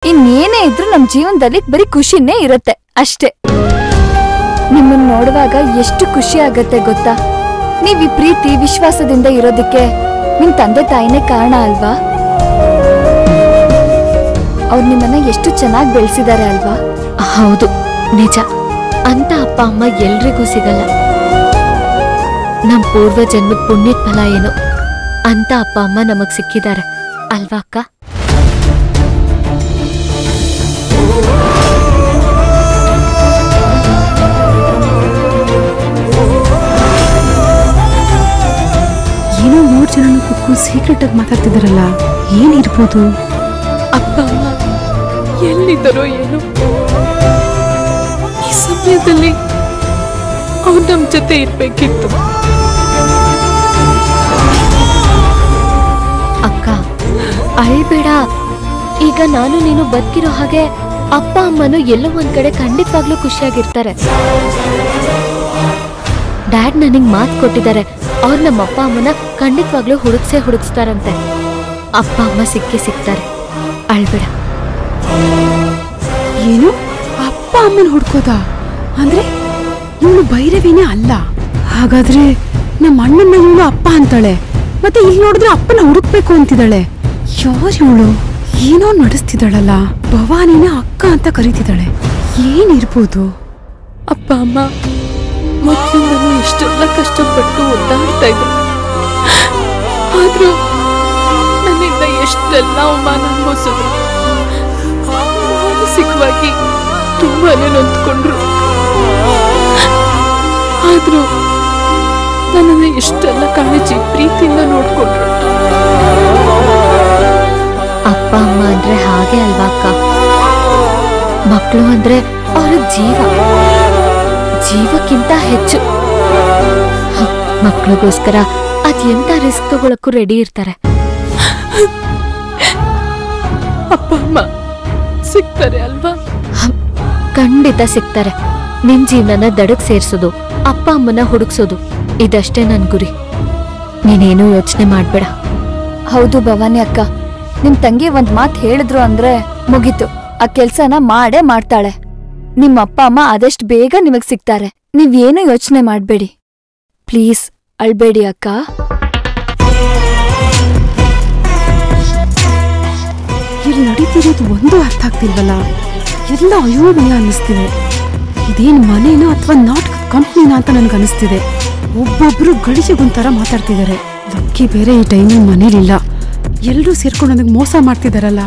ಇನ್ನೇನೇ ಇದ್ರೂ ನಮ್ ಜೀವನದಲ್ಲಿ ಬರೀ ಖುಷಿನೇ ಇರತ್ತೆ ಅಷ್ಟೇ. ನಿಮ್ಮನ್ನ ನೋಡುವಾಗ ಎಷ್ಟು ಖುಷಿ ಆಗತ್ತೆ ಗೊತ್ತಾ? ನೀವ್ ಈ ಪ್ರೀತಿ ವಿಶ್ವಾಸದಿಂದ ಇರೋದಕ್ಕೆ ನಿಮ್ ತಂದೆ ತಾಯಿನೇ ಕಾರಣ ಅಲ್ವಾ? ಅವ್ರು ನಿಮ್ಮನ್ನ ಎಷ್ಟು ಚೆನ್ನಾಗಿ ಬೆಳೆಸಿದ್ದಾರೆ ಅಲ್ವಾ? ಹೌದು, ನಿಜ. ಅಂತ ಅಪ್ಪ ಅಮ್ಮ ಎಲ್ರಿಗೂ ಸಿಗಲ್ಲ. ನಮ್ ಪೂರ್ವ ಜನ್ಮದ ಪುಣ್ಯದ ಫಲ ಏನು ಅಂತ ಅಪ್ಪ ಅಮ್ಮ ನಮಗ್ ಸಿಕ್ಕಿದ್ದಾರೆ ಅಲ್ವಾ ಅಕ್ಕ? ಏನೋ 3 ಜನ ಕುತ್ಕೊಂಡು ಸೀಕ್ರೆಟ್ ಆಗಿ ಮಾತಾಡ್ತಿದಾರಲ್ಲ, ಏನಿರ್ಬೋದು? ಅಪ್ಪ ಅಮ್ಮ ಎಲ್ಲಿದ್ದಾರೋ ಏನು? ಈ ಸಮಯದಲ್ಲಿ ಅವ್ರು ನಮ್ ಜೊತೆ ಇರ್ಬೇಕಿತ್ತು. ಅಕ್ಕ ಅಳ್ಬೇಡ. ಈಗ ನಾನು ನೀನು ಬದುಕಿರೋ ಹಾಗೆ ಅಪ್ಪ ಅಮ್ಮನು ಎಲ್ಲೋ ಒಂದ್ ಕಡೆ ಖಂಡಿತವಾಗ್ಲೂ ಖುಷಿಯಾಗಿರ್ತಾರೆ. ಡ್ಯಾಡ್ ನನಗ್ ಮಾತು ಕೊಟ್ಟಿದ್ದಾರೆ, ಅವ್ರು ನಮ್ಮ ಅಪ್ಪ ಅಮ್ಮನ ಖಂಡಿತವಾಗ್ಲೂ ಹುಡುಕ್ಸ್ತಾರಂತೆ. ಅಪ್ಪ ಅಮ್ಮ ಸಿಗ್ತಾರೆ. ಅಳ್ಬೇಡ. ಏನು ಅಪ್ಪ ಅಮ್ಮನ ಹುಡ್ಕೋದಾ? ಅಂದ್ರೆ ಇವಳು ಭೈರವಿನೇ ಅಲ್ಲ. ಹಾಗಾದ್ರೆ ನಮ್ಮ ಅಣ್ಣನ ಇವಳು ಅಪ್ಪ ಅಂತಾಳೆ, ಮತ್ತೆ ಇಲ್ಲಿ ನೋಡಿದ್ರೆ ಅಪ್ಪನ ಹುಡುಕ್ಬೇಕು ಅಂತಿದ್ದಾಳೆ. ಯಾರು ಇವಳು? ಏನೋ ನಡೆಸ್ತಿದ್ದಾಳಲ್ಲ. ಭವಾನಿನ ಅಕ್ಕ ಅಂತ ಕರೀತಿದ್ದಾಳೆ. ಏನಿರ್ಬೋದು? ಅಪ್ಪ ಅಮ್ಮ ಮೊದಲು ನಾನು ಎಷ್ಟೆಲ್ಲ ಕಷ್ಟಪಟ್ಟು ಒದ್ದಾಡ್ತಾ ಇದ್ದೆ. ಆದ್ರೂ ನನ್ನಿಂದ ಎಷ್ಟೆಲ್ಲ ಅವಮಾನ ಅನುಭವಿಸಿದ್ರು. ಮಾನಸಿಕವಾಗಿ ತುಂಬಾನೇ ನೊಂದ್ಕೊಂಡ್ರು. ಆದ್ರೂ ನನ್ನನ್ನು ಎಷ್ಟೆಲ್ಲ ಕಾಳಜಿ ಪ್ರೀತಿಯಿಂದ ನೋಡ್ಕೊಂಡ್ರು. ಅಪ್ಪ ಅಮ್ಮ ಅಂದ್ರೆ ಹಾಗೆ ಅಲ್ವಾ ಅಕ್ಕ? ಮಕ್ಕಳು ಅಂದ್ರೆ ಅವರ ಜೀವಕ್ಕಿಂತ ಹೆಚ್ಚು. ಮಕ್ಕಳಿಗೋಸ್ಕರ ಅದೆಂತ ರಿಸ್ಕ್ ತಗೊಳಕ್ಕೂ ರೆಡಿ ಇರ್ತಾರೆ. ಅಪ್ಪ ಅಮ್ಮ ಸಿಗ್ತಾರೆ ಅಲ್ವಾ? ಖಂಡಿತ ಸಿಗ್ತಾರೆ. ನಿನ್ ಜೀವನನ ದಡಕ್ ಸೇರ್ಸೋದು, ಅಪ್ಪ ಅಮ್ಮನ ಹುಡುಕ್ಸೋದು, ಇದಷ್ಟೇ ನನ್ ಗುರಿ. ನೀನೇನು ಯೋಚನೆ ಮಾಡ್ಬೇಡ. ಹೌದು ಭವಾನಿ ಅಕ್ಕ, ನಿಮ್ ತಂಗಿ ಒಂದ್ ಮಾತು ಹೇಳಿದ್ರು ಅಂದ್ರೆ ಮುಗೀತು. ಆ ಕೆಲ್ಸನ ಮಾಡೇ ಮಾಡ್ತಾಳೆ. ನಿಮ್ಮ ಅಪ್ಪ ಅಮ್ಮ ಆದಷ್ಟು ಬೇಗ ನಿಮಗ್ ಸಿಗ್ತಾರೆ. ನೀವೇನು ಯೋಚನೆ ಮಾಡ್ಬೇಡಿ. ಪ್ಲೀಸ್ ಅಳ್ಬೇಡಿ ಅಕ್ಕ. ಇಲ್ಲಿ ನಡೀತಿರೋದು ಒಂದು ಅರ್ಥ ಆಗ್ತಿಲ್ವಲ್ಲ. ಎಲ್ಲ ಅಯೋಮಯ ಅನ್ನಿಸ್ತಿದೆ. ಇದೇನು ಮನೇನೋ ಅಥವಾ ನಾಟಕದ ಕಂಪ್ನಿನ ಅಂತ ನನ್ಗೆ ಅನಿಸ್ತಿದೆ. ಒಬ್ಬೊಬ್ರು ಗಳಿಗೆಗೊಂಥರ ಮಾತಾಡ್ತಿದ್ದಾರೆ. ಲಕ್ಕಿ ಬೇರೆ ಈ ಟೈಮಿಗೆ ಮನೇಲಿಲ್ಲ. ಎಲ್ಲರೂ ಸೇರ್ಕೊಂಡು ನನಗೆ ಮೋಸ ಮಾಡ್ತಿದಾರಲ್ಲ.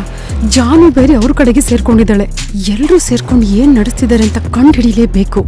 ಜಾನು ಬೇರೆ ಅವ್ರ ಕಡೆಗೆ ಸೇರ್ಕೊಂಡಿದ್ದಾಳೆ. ಎಲ್ಲರೂ ಸೇರ್ಕೊಂಡು ಏನ್ ನಡೆಸ್ತಿದ್ದಾರೆ ಅಂತ ಕಂಡು ಹಿಡಿಲೇಬೇಕು.